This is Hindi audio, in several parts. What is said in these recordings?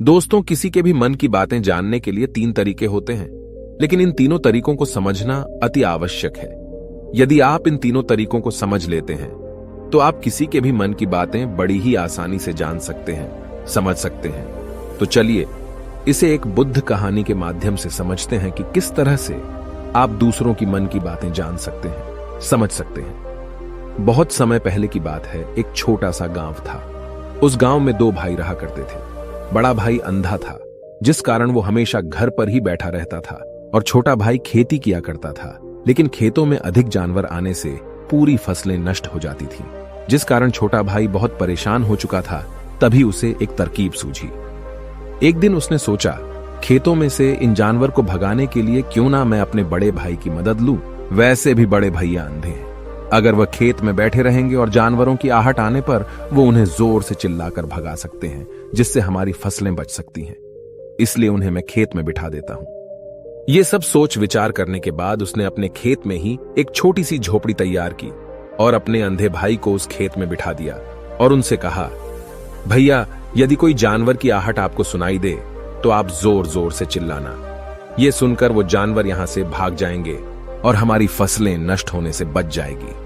दोस्तों, किसी के भी मन की बातें जानने के लिए 3 तरीके होते हैं, लेकिन इन तीनों तरीकों को समझना अति आवश्यक है। यदि आप इन तीनों तरीकों को समझ लेते हैं तो आप किसी के भी मन की बातें बड़ी ही आसानी से जान सकते हैं, समझ सकते हैं। तो चलिए इसे एक बुद्ध कहानी के माध्यम से समझते हैं कि किस तरह से आप दूसरों की मन की बातें जान सकते हैं, समझ सकते हैं। बहुत समय पहले की बात है। एक छोटा सा गांव था। उस गांव में 2 भाई रहा करते थे। बड़ा भाई अंधा था, जिस कारण वो हमेशा घर पर ही बैठा रहता था, और छोटा भाई खेती किया करता था। लेकिन खेतों में अधिक जानवर आने से पूरी फसलें नष्ट हो जाती थीं, जिस कारण छोटा भाई बहुत परेशान हो चुका था। तभी उसे एक तरकीब सूझी। एक दिन उसने सोचा, खेतों में से इन जानवर को भगाने के लिए क्यों ना मैं अपने बड़े भाई की मदद लूं। वैसे भी बड़े भैया अंधे हैं। अगर वह खेत में बैठे रहेंगे और जानवरों की आहट आने पर वो उन्हें जोर से चिल्लाकर भगा सकते हैं, जिससे हमारी फसलें बच सकती हैं। इसलिए उन्हें मैं खेत में बिठा देता हूं। ये सब सोच विचार करने के बाद उसने अपने खेत में ही एक छोटी सी झोपड़ी तैयार की और अपने अंधे भाई को उस खेत में बिठा दिया और उनसे कहा, भैया, यदि कोई जानवर की आहट आपको सुनाई दे तो आप जोर जोर से चिल्लाना। ये सुनकर वो जानवर यहां से भाग जाएंगे और हमारी फसलें नष्ट होने से बच जाएगी।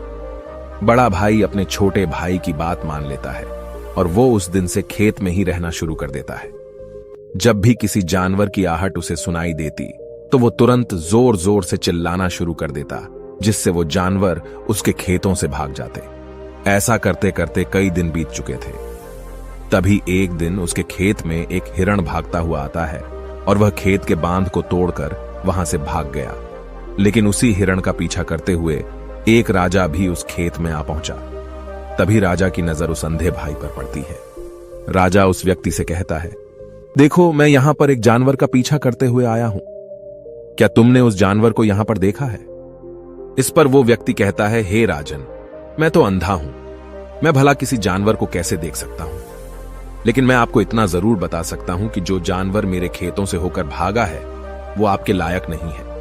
बड़ा भाई अपने छोटे भाई की बात मान लेता है और वो उस दिन से खेत में ही रहना शुरू कर देता है। जब भी किसी जानवर की आहट उसे सुनाई देती तो वो तुरंत जोर जोर से चिल्लाना शुरू कर देता, जिससे वो जानवर उसके खेतों से भाग जाते। ऐसा करते करते कई दिन बीत चुके थे। तभी एक दिन उसके खेत में एक हिरण भागता हुआ आता है और वह खेत के बांध को तोड़कर वहां से भाग गया। लेकिन उसी हिरण का पीछा करते हुए एक राजा भी उस खेत में आ पहुंचा। तभी राजा की नजर उस अंधे भाई पर पड़ती है। राजा उस व्यक्ति से कहता है, देखो, मैं यहां पर एक जानवर का पीछा करते हुए आया हूं। क्या तुमने उस जानवर को यहां पर देखा है? इस पर वो व्यक्ति कहता है, हे राजन, मैं तो अंधा हूं, मैं भला किसी जानवर को कैसे देख सकता हूं। लेकिन मैं आपको इतना जरूर बता सकता हूं कि जो जानवर मेरे खेतों से होकर भागा है वो आपके लायक नहीं है।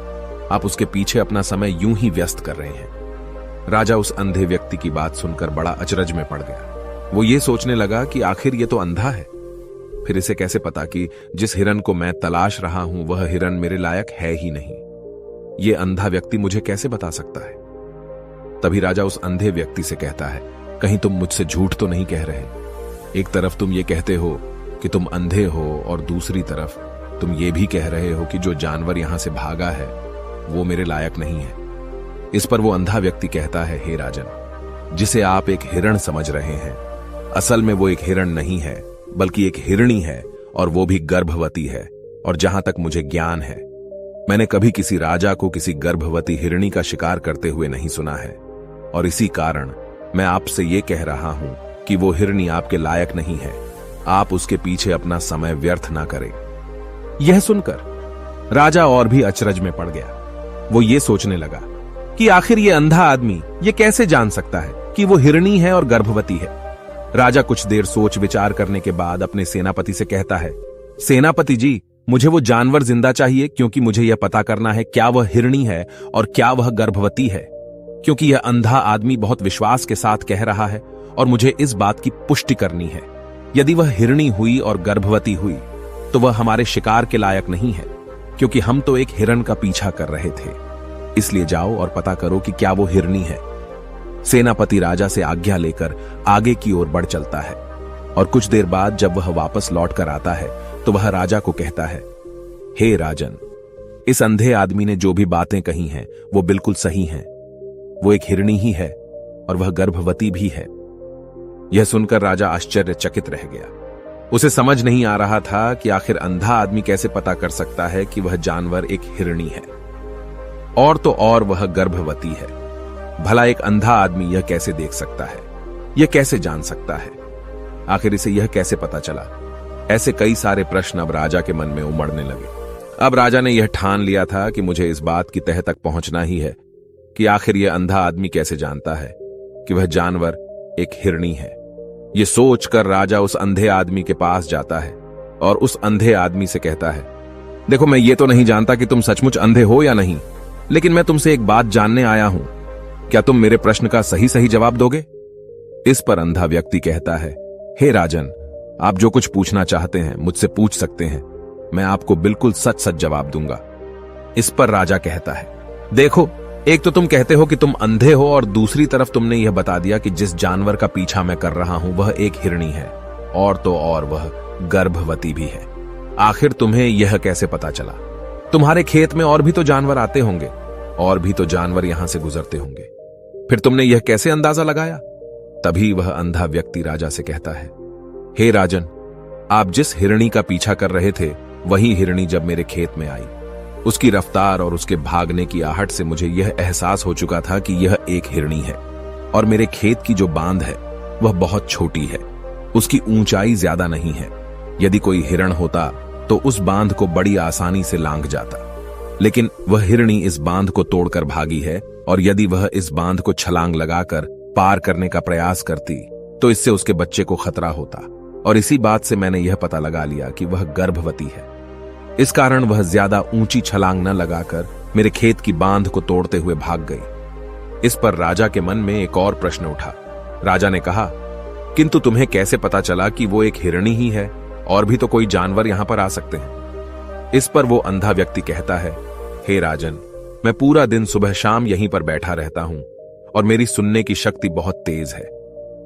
आप उसके पीछे अपना समय यूं ही व्यस्त कर रहे हैं। राजा उस अंधे व्यक्ति की बात सुनकर बड़ा अचरज में पड़ गया। वो ये सोचने लगा कि आखिर ये तो अंधा है, फिर इसे कैसे पता कि जिस हिरन को मैं तलाश रहा हूं वह हिरन मेरे लायक है ही नहीं। ये अंधा व्यक्ति मुझे कैसे बता सकता है? तभी राजा उस अंधे व्यक्ति से कहता है, कहीं तुम मुझसे झूठ तो नहीं कह रहे? एक तरफ तुम ये कहते हो कि तुम अंधे हो और दूसरी तरफ तुम ये भी कह रहे हो कि जो जानवर यहां से भागा है वो मेरे लायक नहीं है। इस पर वो अंधा व्यक्ति कहता है, हे राजन, जिसे आप एक हिरण समझ रहे हैं, असल में वो एक हिरण नहीं है, बल्कि एक हिरणी है, और वो भी गर्भवती है। और जहां तक मुझे ज्ञान है, मैंने कभी किसी राजा को किसी गर्भवती हिरणी का शिकार करते हुए नहीं सुना है। और इसी कारण मैं आपसे ये कह रहा हूं कि वो हिरणी आपके लायक नहीं है। आप उसके पीछे अपना समय व्यर्थ ना करें। यह सुनकर राजा और भी अचरज में पड़ गया। वो ये सोचने लगा कि आखिर ये अंधा आदमी ये कैसे जान सकता है कि वो हिरणी है और गर्भवती है। राजा कुछ देर सोच विचार करने के बाद अपने सेनापति से कहता है, सेनापति जी, मुझे वो जानवर जिंदा चाहिए, क्योंकि मुझे यह पता करना है क्या वह हिरणी है और क्या वह गर्भवती है। क्योंकि यह अंधा आदमी बहुत विश्वास के साथ कह रहा है और मुझे इस बात की पुष्टि करनी है। यदि वह हिरणी हुई और गर्भवती हुई तो वह हमारे शिकार के लायक नहीं है, क्योंकि हम तो एक हिरण का पीछा कर रहे थे। इसलिए जाओ और पता करो कि क्या वो हिरणी है। सेनापति राजा से आज्ञा लेकर आगे की ओर बढ़ चलता है और कुछ देर बाद जब वह वापस लौट कर आता है तो वह राजा को कहता है, हे राजन, इस अंधे आदमी ने जो भी बातें कही हैं वो बिल्कुल सही हैं। वो एक हिरणी ही है और वह गर्भवती भी है। यह सुनकर राजा आश्चर्यचकित रह गया। उसे समझ नहीं आ रहा था कि आखिर अंधा आदमी कैसे पता कर सकता है कि वह जानवर एक हिरणी है, और तो और वह गर्भवती है। भला एक अंधा आदमी यह कैसे देख सकता है? यह कैसे जान सकता है? आखिर इसे यह कैसे पता चला? ऐसे कई सारे प्रश्न अब राजा के मन में उमड़ने लगे। अब राजा ने यह ठान लिया था कि मुझे इस बात की तह तक पहुंचना ही है कि आखिर यह अंधा आदमी कैसे जानता है कि वह जानवर एक हिरणी है। यह सोचकर राजा उस अंधे आदमी के पास जाता है और उस अंधे आदमी से कहता है, देखो, मैं ये तो नहीं जानता कि तुम सचमुच अंधे हो या नहीं, लेकिन मैं तुमसे एक बात जानने आया हूं। क्या तुम मेरे प्रश्न का सही सही जवाब दोगे? इस पर अंधा व्यक्ति कहता है, हे राजन, आप जो कुछ पूछना चाहते हैं मुझसे पूछ सकते हैं, मैं आपको बिल्कुल सच सच जवाब दूंगा। इस पर राजा कहता है, देखो, एक तो तुम कहते हो कि तुम अंधे हो और दूसरी तरफ तुमने यह बता दिया कि जिस जानवर का पीछा मैं कर रहा हूं वह एक हिरणी है, और तो और वह गर्भवती भी है। आखिर तुम्हें यह कैसे पता चला? तुम्हारे खेत में और भी तो जानवर आते होंगे, और भी तो जानवर यहां से गुजरते होंगे, फिर तुमने यह कैसे अंदाजा लगाया? तभी वह अंधा व्यक्ति राजा से कहता है, हे राजन, आप जिस हिरणी का पीछा कर रहे थे वही हिरणी जब मेरे खेत में आई, उसकी रफ्तार और उसके भागने की आहट से मुझे यह एहसास हो चुका था कि यह एक हिरणी है, और मेरे खेत की जो बांध है वह बहुत छोटी है, उसकी ऊंचाई ज्यादा नहीं है। यदि कोई हिरण होता तो उस बांध को बड़ी आसानी से लांघ जाता, लेकिन वह हिरणी इस बांध को तोड़कर भागी है, और यदि वह इस बांध को छलांग लगाकर पार करने का प्रयास करती तो इससे उसके बच्चे को खतरा होता, और इसी बात से मैंने यह पता लगा लिया कि वह गर्भवती है। इस कारण वह ज्यादा ऊंची छलांग न लगाकर मेरे खेत की बांध को तोड़ते हुए भाग गई। इस पर राजा के मन में एक और प्रश्न उठा। राजा ने कहा, किंतु तुम्हें कैसे पता चला कि वो एक हिरणी ही है, और भी तो कोई जानवर यहां पर आ सकते हैं? इस पर वो अंधा व्यक्ति कहता है, हे राजन, मैं पूरा दिन सुबह शाम यहीं पर बैठा रहता हूं, और मेरी सुनने की शक्ति बहुत तेज है।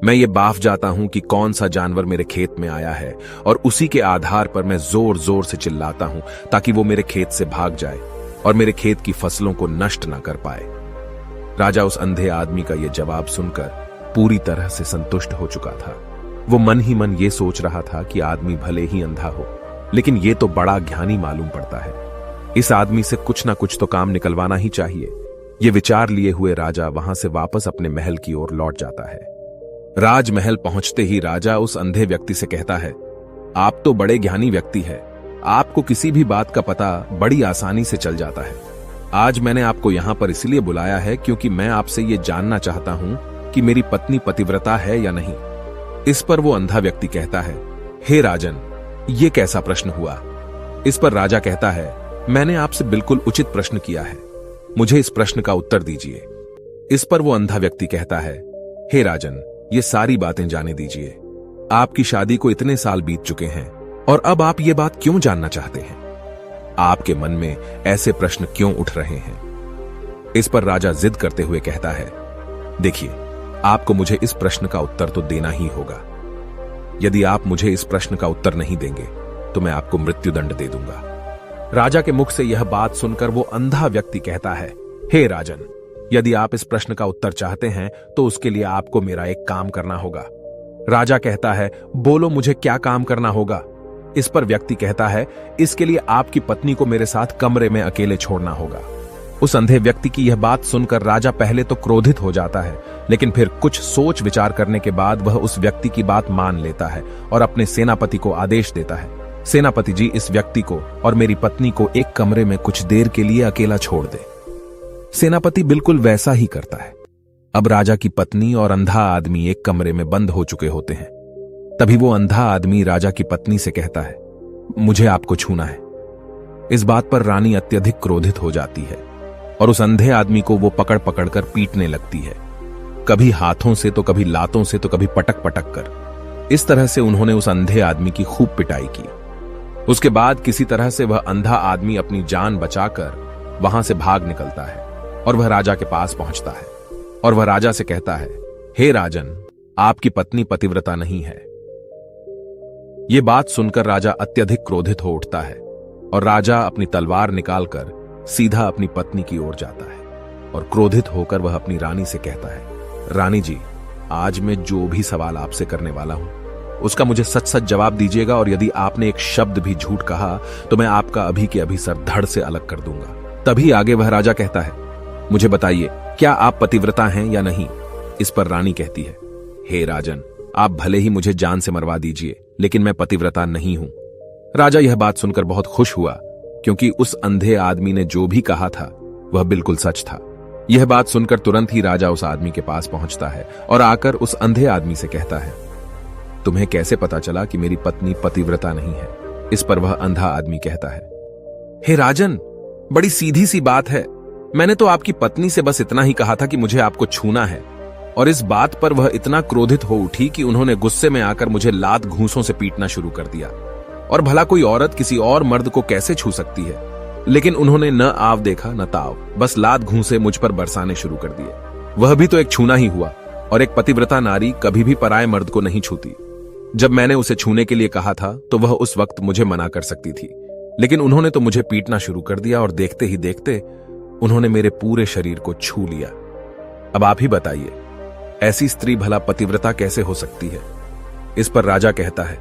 मैं ये बाफ जाता हूं कि कौन सा जानवर मेरे खेत में आया है, और उसी के आधार पर मैं जोर जोर से चिल्लाता हूं ताकि वो मेरे खेत से भाग जाए और मेरे खेत की फसलों को नष्ट न कर पाए। राजा उस अंधे आदमी का यह जवाब सुनकर पूरी तरह से संतुष्ट हो चुका था। वो मन ही मन ये सोच रहा था कि आदमी भले ही अंधा हो, लेकिन ये तो बड़ा ज्ञानी मालूम पड़ता है। इस आदमी से कुछ ना कुछ तो काम निकलवाना ही चाहिए। ये विचार लिए हुए राजा वहां से वापस अपने महल की ओर लौट जाता है। राजमहल पहुंचते ही राजा उस अंधे व्यक्ति से कहता है, आप तो बड़े ज्ञानी व्यक्ति हैं, आपको किसी भी बात का पता बड़ी आसानी से चल जाता है। आज मैंने आपको यहां पर इसलिए बुलाया है क्योंकि मैं आपसे ये जानना चाहता हूं कि मेरी पत्नी पतिव्रता है या नहीं। इस पर वो अंधा व्यक्ति कहता है, हे राजन, ये कैसा प्रश्न हुआ? इस पर राजा कहता है, मैंने आपसे बिल्कुल उचित प्रश्न किया है, मुझे इस प्रश्न का उत्तर दीजिए। इस पर वो अंधा व्यक्ति कहता है, हे राजन, ये सारी बातें जाने दीजिए। आपकी शादी को इतने साल बीत चुके हैं, और अब आप ये बात क्यों जानना चाहते हैं? आपके मन में ऐसे प्रश्न क्यों उठ रहे हैं? इस पर राजा जिद करते हुए कहता है, देखिए, आपको मुझे इस प्रश्न का उत्तर तो देना ही होगा। यदि आप मुझे इस प्रश्न का उत्तर नहीं देंगे तो मैं आपको मृत्युदंड दे दूंगा। राजा के मुख से यह बात सुनकर वो अंधा व्यक्ति कहता है, हे राजन, यदि आप इस प्रश्न का उत्तर चाहते हैं तो उसके लिए आपको मेरा एक काम करना होगा। राजा कहता है, बोलो, मुझे क्या काम करना होगा? इस पर व्यक्ति कहता है, इसके लिए आपकी पत्नी को मेरे साथ कमरे में अकेले छोड़ना होगा। उस अंधे व्यक्ति की यह बात सुनकर राजा पहले तो क्रोधित हो जाता है, लेकिन फिर कुछ सोच विचार करने के बाद वह उस व्यक्ति की बात मान लेता है और अपने सेनापति को आदेश देता है, सेनापति जी, इस व्यक्ति को और मेरी पत्नी को एक कमरे में कुछ देर के लिए अकेला छोड़ दे। सेनापति बिल्कुल वैसा ही करता है। अब राजा की पत्नी और अंधा आदमी एक कमरे में बंद हो चुके होते हैं। तभी वो अंधा आदमी राजा की पत्नी से कहता है, मुझे आपको छूना है। इस बात पर रानी अत्यधिक क्रोधित हो जाती है और उस अंधे आदमी को वो पकड़ पकड़ कर पीटने लगती है, कभी हाथों से तो कभी लातों से तो कभी पटक पटक कर। इस तरह से उन्होंने उस अंधे आदमी की खूब पिटाई की। उसके बाद किसी तरह से वह अंधा आदमी अपनी जान बचाकर वहां से भाग निकलता है और वह राजा के पास पहुंचता है और वह राजा से कहता है, हे राजन, आपकी पत्नी पतिव्रता नहीं है। यह बात सुनकर राजा अत्यधिक क्रोधित हो उठता है और राजा अपनी तलवार निकालकर सीधा अपनी पत्नी की ओर जाता है और क्रोधित होकर वह अपनी रानी से कहता है, रानी जी, आज मैं जो भी सवाल आपसे करने वाला हूं उसका मुझे सच सच जवाब दीजिएगा, और यदि आपने एक शब्द भी झूठ कहा तो मैं आपका अभी के अभी सर धड़ से अलग कर दूंगा। तभी आगे वह राजा कहता है, मुझे बताइए, क्या आप पतिव्रता हैं या नहीं? इस पर रानी कहती है, हे राजन, आप भले ही मुझे जान से मरवा दीजिए, लेकिन मैं पतिव्रता नहीं हूं। राजा यह बात सुनकर बहुत खुश हुआ, क्योंकि उस अंधे आदमी ने जो भी कहा था वह बिल्कुल सच था। यह बात सुनकर तुरंत ही राजा उस आदमी के पास पहुंचता है और आकर उस अंधे आदमी से कहता है, तुम्हें कैसे पता चला कि मेरी पत्नी पतिव्रता नहीं है? इस पर वह अंधा आदमी कहता है, हे राजन, बड़ी सीधी सी बात है। मैंने तो आपकी पत्नी से बस इतना ही कहा था कि मुझे आपको छूना है, और इस बात पर वह इतना क्रोधित हो उठी कि उन्होंने गुस्से में आकर मुझे लात घूंसों से पीटना शुरू कर दिया। और भला कोई औरत किसी और मर्द को कैसे छू सकती है, लेकिन उन्होंने न आव देखा न ताव, बस लात घूंसे मुझ पर बरसाने शुरू कर दिए। वह भी तो एक छूना ही हुआ, और एक पतिव्रता नारी कभी भी पराये मर्द को नहीं छूती। जब मैंने उसे छूने के लिए कहा था तो वह उस वक्त मुझे मना कर सकती थी, लेकिन उन्होंने तो मुझे पीटना शुरू कर दिया और देखते ही देखते उन्होंने मेरे पूरे शरीर को छू लिया। अब आप ही बताइए, ऐसी स्त्री भला पतिव्रता कैसे हो सकती है? इस पर राजा कहता है,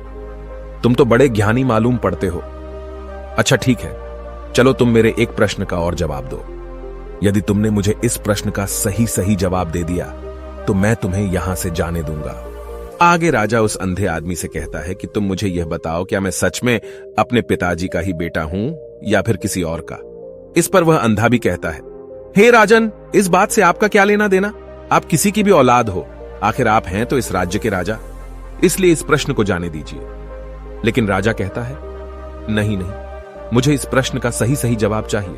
तुम तो बड़े ज्ञानी मालूम पड़ते हो। अच्छा ठीक है, चलो तुम मेरे एक प्रश्न का और जवाब दो। यदि तुमने मुझे इस प्रश्न का सही जवाब दे दिया तो मैं तुम्हें यहां से जाने दूंगा। आगे राजा उस अंधे आदमी से कहता है कि तुम मुझे यह बताओ, क्या मैं सच में अपने पिताजी का ही बेटा हूं या फिर किसी और का? इस पर वह अंधा भी कहता है, हे राजन, इस बात से आपका क्या लेना देना? आप किसी की भी औलाद हो, आखिर आप हैं तो इस राज्य के राजा, इसलिए इस प्रश्न को जाने दीजिए। लेकिन राजा कहता है, नहीं, मुझे इस प्रश्न का सही जवाब चाहिए,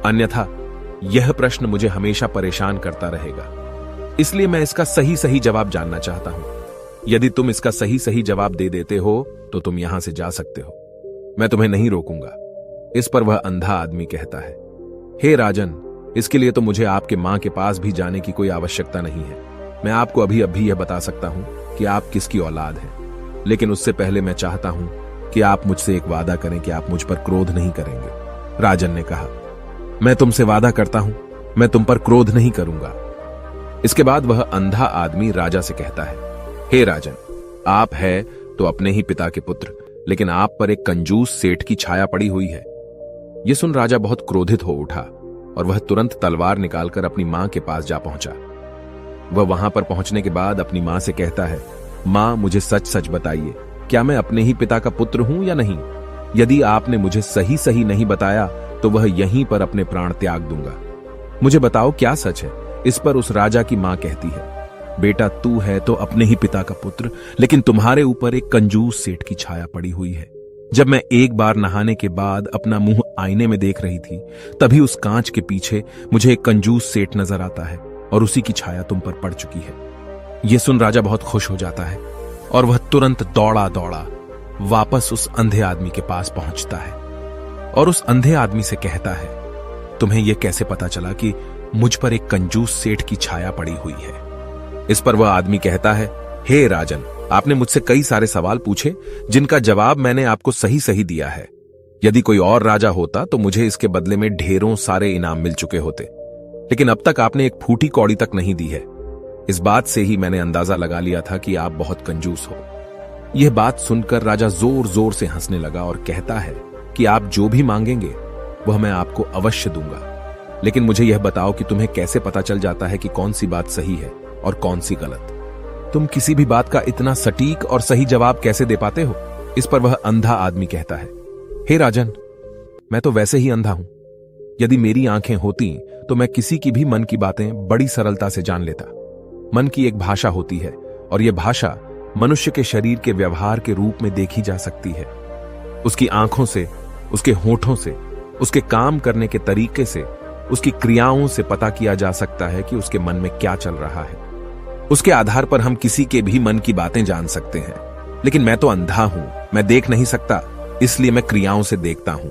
अन्यथा यह प्रश्न मुझे हमेशा परेशान करता रहेगा। इसलिए मैं इसका सही जवाब जानना चाहता हूं। यदि तुम इसका सही जवाब दे देते हो तो तुम यहां से जा सकते हो, मैं तुम्हें नहीं रोकूंगा। इस पर वह अंधा आदमी कहता है, हे राजन, इसके लिए तो मुझे आपके मां के पास भी जाने की कोई आवश्यकता नहीं है। मैं आपको अभी यह बता सकता हूं कि आप किसकी औलाद हैं, लेकिन उससे पहले मैं चाहता हूं कि आप मुझसे एक वादा करें कि आप मुझ पर क्रोध नहीं करेंगे। राजन ने कहा, मैं तुमसे वादा करता हूं, मैं तुम पर क्रोध नहीं करूंगा। इसके बाद वह अंधा आदमी राजा से कहता है, हे राजन, आप है तो अपने ही पिता के पुत्र, लेकिन आप पर एक कंजूस सेठ की छाया पड़ी हुई है। यह सुन राजा बहुत क्रोधित हो उठा और वह तुरंत तलवार निकालकर अपनी मां के पास जा पहुंचा। वह वहां पर पहुंचने के बाद अपनी मां से कहता है, मां, मुझे सच बताइए, क्या मैं अपने ही पिता का पुत्र हूं या नहीं? यदि आपने मुझे सही नहीं बताया तो वह यहीं पर अपने प्राण त्याग दूंगा। मुझे बताओ क्या सच है? इस पर उस राजा की मां कहती है, बेटा, तू है तो अपने ही पिता का पुत्र, लेकिन तुम्हारे ऊपर एक कंजूस सेठ की छाया पड़ी हुई है। जब मैं एक बार नहाने के बाद अपना मुंह आईने में देख रही थी, तभी उस कांच के पीछे मुझे एक कंजूस सेठ नजर आता है और उसी की छाया तुम पर पड़ चुकी है। यह सुन राजा बहुत खुश हो जाता है और वह तुरंत दौड़ा वापस उस अंधे आदमी के पास पहुंचता है और उस अंधे आदमी से कहता है, तुम्हें यह कैसे पता चला कि मुझ पर एक कंजूस सेठ की छाया पड़ी हुई है? इस पर वह आदमी कहता है, हे राजन, आपने मुझसे कई सारे सवाल पूछे जिनका जवाब मैंने आपको सही दिया है। यदि कोई और राजा होता तो मुझे इसके बदले में ढेरों सारे इनाम मिल चुके होते, लेकिन अब तक आपने एक फूटी कौड़ी तक नहीं दी है। इस बात से ही मैंने अंदाजा लगा लिया था कि आप बहुत कंजूस हो। यह बात सुनकर राजा जोर से हंसने लगा और कहता है कि आप जो भी मांगेंगे वह मैं आपको अवश्य दूंगा, लेकिन मुझे यह बताओ कि तुम्हें कैसे पता चल जाता है कि कौन सी बात सही है और कौन सी गलत? तुम किसी भी बात का इतना सटीक और सही जवाब कैसे दे पाते हो? इस पर वह अंधा आदमी कहता है, हे राजन, मैं तो वैसे ही अंधा हूं। यदि मेरी आंखें होती तो मैं किसी की भी मन की बातें बड़ी सरलता से जान लेता। मन की एक भाषा होती है और यह भाषा मनुष्य के शरीर के व्यवहार के रूप में देखी जा सकती है। उसकी आंखों से, उसके होठों से, उसके काम करने के तरीके से, उसकी क्रियाओं से पता किया जा सकता है कि उसके मन में क्या चल रहा है। उसके आधार पर हम किसी के भी मन की बातें जान सकते हैं, लेकिन मैं तो अंधा हूं, मैं देख नहीं सकता, इसलिए मैं क्रियाओं से देखता हूं।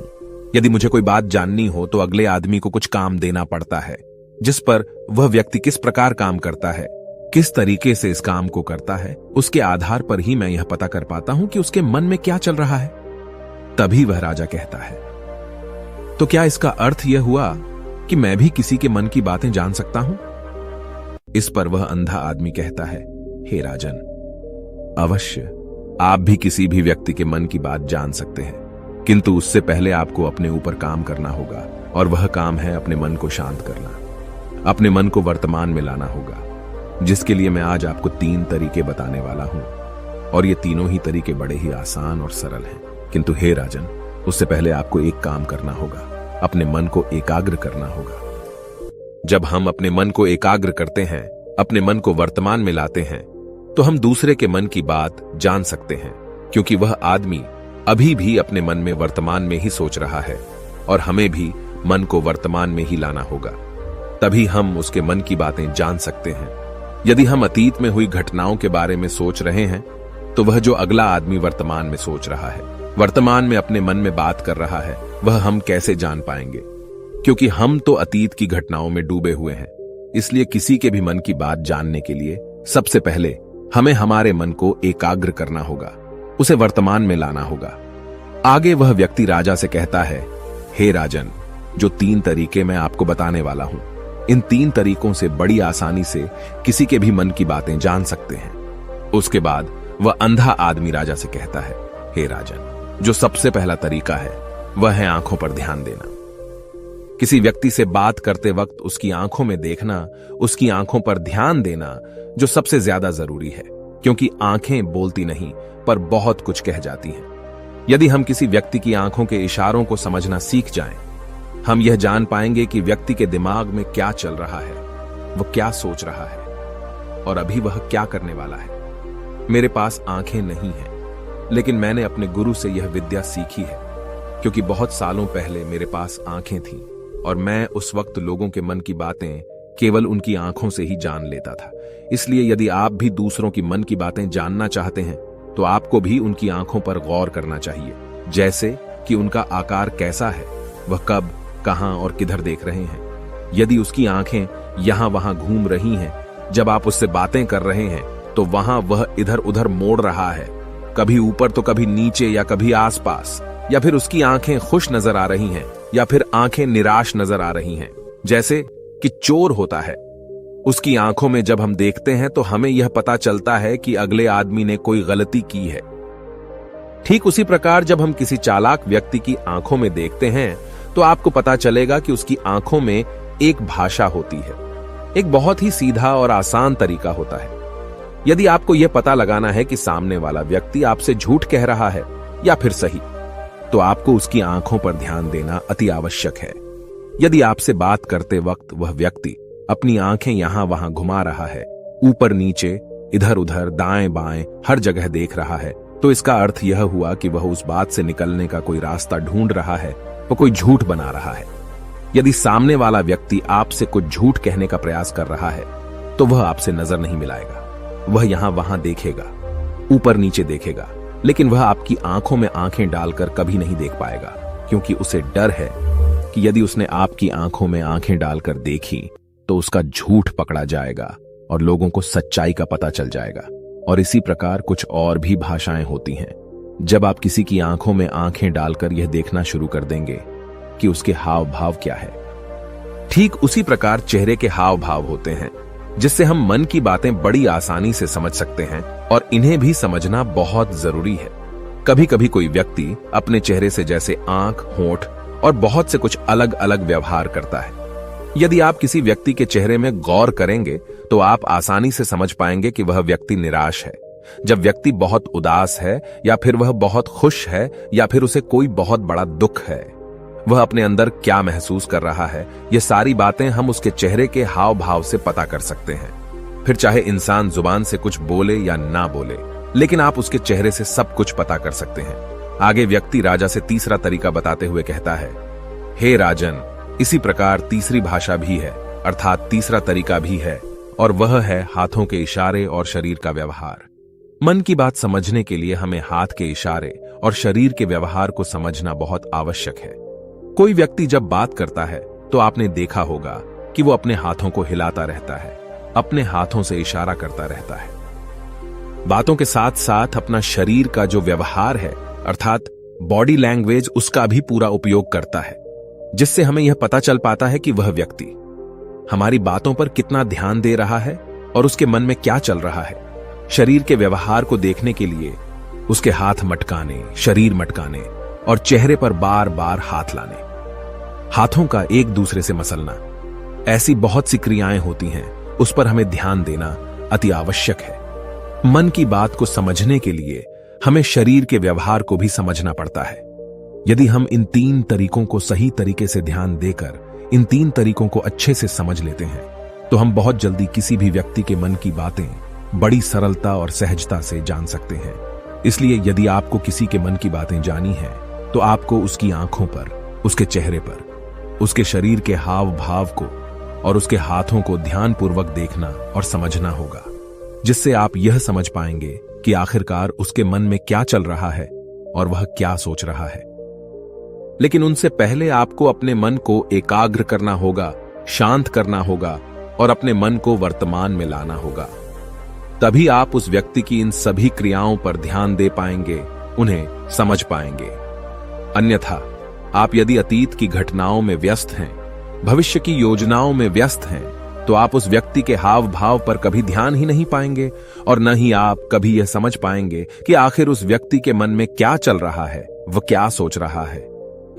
यदि मुझे कोई बात जाननी हो तो अगले आदमी को कुछ काम देना पड़ता है, जिस पर वह व्यक्ति किस प्रकार काम करता है, किस तरीके से इस काम को करता है, उसके आधार पर ही मैं यह पता कर पाता हूं कि उसके मन में क्या चल रहा है। तभी वह राजा कहता है, तो क्या इसका अर्थ यह हुआ कि मैं भी किसी के मन की बातें जान सकता हूं? इस पर वह अंधा आदमी कहता है, हे राजन, अवश्य आप भी किसी भी व्यक्ति के मन की बात जान सकते हैं, किंतु उससे पहले आपको अपने ऊपर काम करना होगा, और वह काम है अपने मन को शांत करना, अपने मन को वर्तमान में लाना होगा, जिसके लिए मैं आज आपको 3 तरीके बताने वाला हूं। और ये तीनों ही तरीके बड़े ही आसान और सरल हैं, किंतु हे राजन, उससे पहले आपको एक काम करना होगा, अपने मन को एकाग्र करना होगा। जब हम अपने मन को एकाग्र करते हैं, अपने मन को वर्तमान में लाते हैं, तो हम दूसरे के मन की बात जान सकते हैं, क्योंकि वह आदमी अभी भी अपने मन में वर्तमान में ही सोच रहा है, और हमें भी मन को वर्तमान में ही लाना होगा, तभी हम उसके मन की बातें जान सकते हैं। यदि हम अतीत में हुई घटनाओं के बारे में सोच रहे हैं तो वह जो अगला आदमी वर्तमान में सोच रहा है, वर्तमान में अपने मन में बात कर रहा है, वह हम कैसे जान पाएंगे? क्योंकि हम तो अतीत की घटनाओं में डूबे हुए हैं। इसलिए किसी के भी मन की बात जानने के लिए सबसे पहले हमें हमारे मन को एकाग्र करना होगा, उसे वर्तमान में लाना होगा। आगे वह व्यक्ति राजा से कहता है, हे राजन, जो 3 तरीके मैं आपको बताने वाला हूं, इन 3 तरीकों से बड़ी आसानी से किसी के भी मन की बातें जान सकते हैं। उसके बाद वह अंधा आदमी राजा से कहता है, हे राजन, जो सबसे पहला तरीका है वह है आंखों पर ध्यान देना। किसी व्यक्ति से बात करते वक्त उसकी आंखों में देखना, उसकी आंखों पर ध्यान देना जो सबसे ज्यादा जरूरी है, क्योंकि आंखें बोलती नहीं पर बहुत कुछ कह जाती हैं। यदि हम किसी व्यक्ति की आंखों के इशारों को समझना सीख जाएं, हम यह जान पाएंगे कि व्यक्ति के दिमाग में क्या चल रहा है, वह क्या सोच रहा है और अभी वह क्या करने वाला है। मेरे पास आंखें नहीं हैं, लेकिन मैंने अपने गुरु से यह विद्या सीखी है, क्योंकि बहुत सालों पहले मेरे पास आंखें थीं और मैं उस वक्त लोगों के मन की बातें केवल उनकी आंखों से ही जान लेता था। इसलिए यदि आप भी दूसरों की मन की बातें जानना चाहते हैं तो आपको भी उनकी आंखों पर गौर करना चाहिए, जैसे कि उनका आकार कैसा है, वह कब, कहां और किधर देख रहे हैं। यदि उसकी आंखें यहां वहां घूम रही हैं, जब आप उससे बातें कर रहे हैं तो वहां वह इधर उधर मोड़ रहा है, कभी ऊपर तो कभी नीचे या कभी आसपास, या फिर उसकी आंखें खुश नजर आ रही हैं या फिर आंखें निराश नजर आ रही हैं, जैसे कि चोर होता है। उसकी आंखों में जब हम देखते हैं तो हमें यह पता चलता है कि अगले आदमी ने कोई गलती की है। ठीक उसी प्रकार जब हम किसी चालाक व्यक्ति की आंखों में देखते हैं तो आपको पता चलेगा कि उसकी आंखों में एक भाषा होती है। एक बहुत ही सीधा और आसान तरीका होता है। यदि आपको यह पता लगाना है कि सामने वाला व्यक्ति आपसे झूठ कह रहा है या फिर सही, तो आपको उसकी आंखों पर ध्यान देना अति आवश्यक है। यदि आपसे बात करते वक्त वह व्यक्ति अपनी आंखें यहां वहां घुमा रहा है, ऊपर नीचे, इधर उधर, दाएं बाएं, हर जगह देख रहा है, तो इसका अर्थ यह हुआ कि वह उस बात से निकलने का कोई रास्ता ढूंढ रहा है, वह कोई झूठ बना रहा है। यदि सामने वाला व्यक्ति आपसे कुछ झूठ कहने का प्रयास कर रहा है तो वह आपसे नजर नहीं मिलाएगा। वह यहां वहां देखेगा, ऊपर नीचे देखेगा, लेकिन वह आपकी आंखों में आंखें डालकर कभी नहीं देख पाएगा, क्योंकि उसे डर है कि यदि उसने आपकी आंखों में आंखें डालकर देखी तो उसका झूठ पकड़ा जाएगा और लोगों को सच्चाई का पता चल जाएगा। और इसी प्रकार कुछ और भी भाषाएं होती हैं। जब आप किसी की आंखों में आंखें डालकर यह देखना शुरू कर देंगे कि उसके हाव भाव क्या है, ठीक उसी प्रकार चेहरे के हाव भाव होते हैं, जिससे हम मन की बातें बड़ी आसानी से समझ सकते हैं और इन्हें भी समझना बहुत जरूरी है। कभी कभी कोई व्यक्ति अपने चेहरे से जैसे आंख, होंठ और बहुत से कुछ अलग अलग व्यवहार करता है। यदि आप किसी व्यक्ति के चेहरे में गौर करेंगे तो आप आसानी से समझ पाएंगे कि वह व्यक्ति निराश है, जब व्यक्ति बहुत उदास है, या फिर वह बहुत खुश है, या फिर उसे कोई बहुत बड़ा दुख है। वह अपने अंदर क्या महसूस कर रहा है, ये सारी बातें हम उसके चेहरे के हाव भाव से पता कर सकते हैं। फिर चाहे इंसान जुबान से कुछ बोले या ना बोले, लेकिन आप उसके चेहरे से सब कुछ पता कर सकते हैं। आगे व्यक्ति राजा से तीसरा तरीका बताते हुए कहता है, हे राजन, इसी प्रकार तीसरी भाषा भी है, अर्थात तीसरा तरीका भी है, और वह है हाथों के इशारे और शरीर का व्यवहार। मन की बात समझने के लिए हमें हाथ के इशारे और शरीर के व्यवहार को समझना बहुत आवश्यक है। कोई व्यक्ति जब बात करता है तो आपने देखा होगा कि वो अपने हाथों को हिलाता रहता है, अपने हाथों से इशारा करता रहता है। बातों के साथ साथ अपना शरीर का जो व्यवहार है, अर्थात बॉडी लैंग्वेज, उसका भी पूरा उपयोग करता है, जिससे हमें यह पता चल पाता है कि वह व्यक्ति हमारी बातों पर कितना ध्यान दे रहा है और उसके मन में क्या चल रहा है। शरीर के व्यवहार को देखने के लिए उसके हाथ मटकाने, शरीर मटकाने और चेहरे पर बार बार हाथ लाने, हाथों का एक दूसरे से मसलना, ऐसी बहुत सी क्रियाएं होती हैं, उस पर हमें ध्यान देना अति आवश्यक है। मन की बात को समझने के लिए हमें शरीर के व्यवहार को भी समझना पड़ता है। यदि हम इन 3 तरीकों को सही तरीके से ध्यान देकर इन 3 तरीकों को अच्छे से समझ लेते हैं तो हम बहुत जल्दी किसी भी व्यक्ति के मन की बातें बड़ी सरलता और सहजता से जान सकते हैं। इसलिए यदि आपको किसी के मन की बातें जानी हैं तो आपको उसकी आंखों पर, उसके चेहरे पर, उसके शरीर के हाव भाव को और उसके हाथों को ध्यानपूर्वक देखना और समझना होगा, जिससे आप यह समझ पाएंगे कि आखिरकार उसके मन में क्या चल रहा है और वह क्या सोच रहा है। लेकिन उनसे पहले आपको अपने मन को एकाग्र करना होगा, शांत करना होगा और अपने मन को वर्तमान में लाना होगा। तभी आप उस व्यक्ति की इन सभी क्रियाओं पर ध्यान दे पाएंगे, उन्हें समझ पाएंगे। अन्यथा आप यदि अतीत की घटनाओं में व्यस्त हैं, भविष्य की योजनाओं में व्यस्त हैं, तो आप उस व्यक्ति के हाव भाव पर कभी ध्यान ही नहीं पाएंगे और न ही आप कभी यह समझ पाएंगे कि आखिर उस व्यक्ति के मन में क्या चल रहा है, वह क्या सोच रहा है।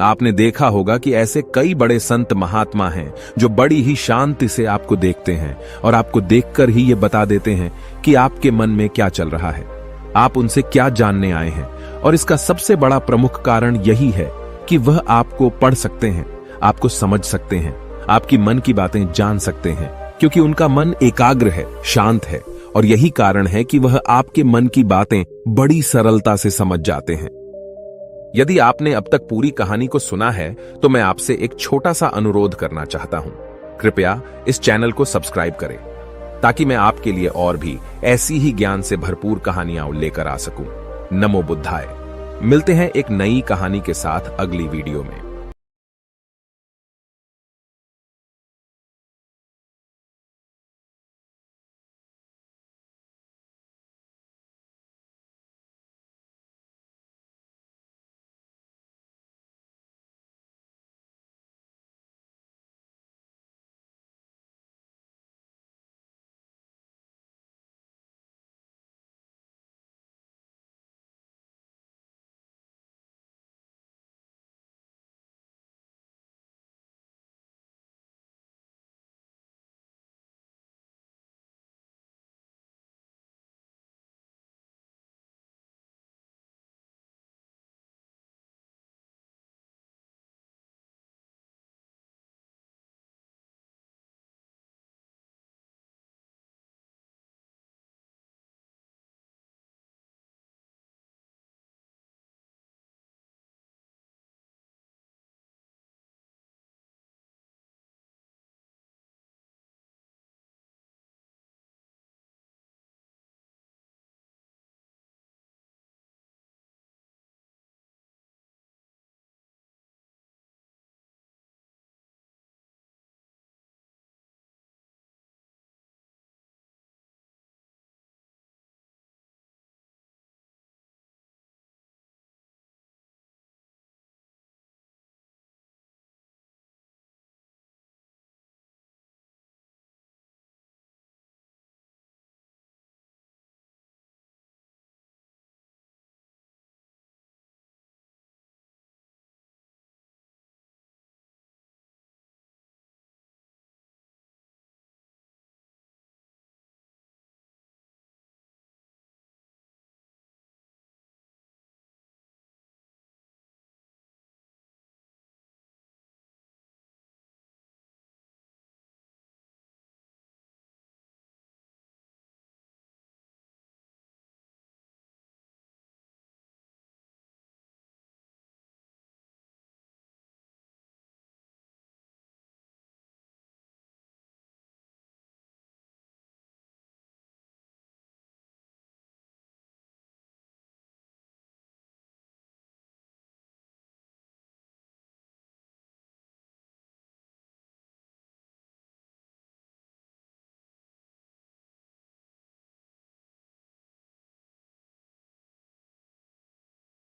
आपने देखा होगा कि ऐसे कई बड़े संत महात्मा हैं जो बड़ी ही शांति से आपको देखते हैं और आपको देखकर ही ये बता देते हैं कि आपके मन में क्या चल रहा है, आप उनसे क्या जानने आए हैं। और इसका सबसे बड़ा प्रमुख कारण यही है कि वह आपको पढ़ सकते हैं, आपको समझ सकते हैं, आपकी मन की बातें जान सकते हैं, क्योंकि उनका मन एकाग्र है, शांत है और यही कारण है कि वह आपके मन की बातें बड़ी सरलता से समझ जाते हैं। यदि आपने अब तक पूरी कहानी को सुना है तो मैं आपसे एक छोटा सा अनुरोध करना चाहता हूं। कृपया इस चैनल को सब्सक्राइब करें ताकि मैं आपके लिए और भी ऐसी ही ज्ञान से भरपूर कहानियां लेकर आ सकूं। नमो बुद्धाय। मिलते हैं एक नई कहानी के साथ अगली वीडियो में।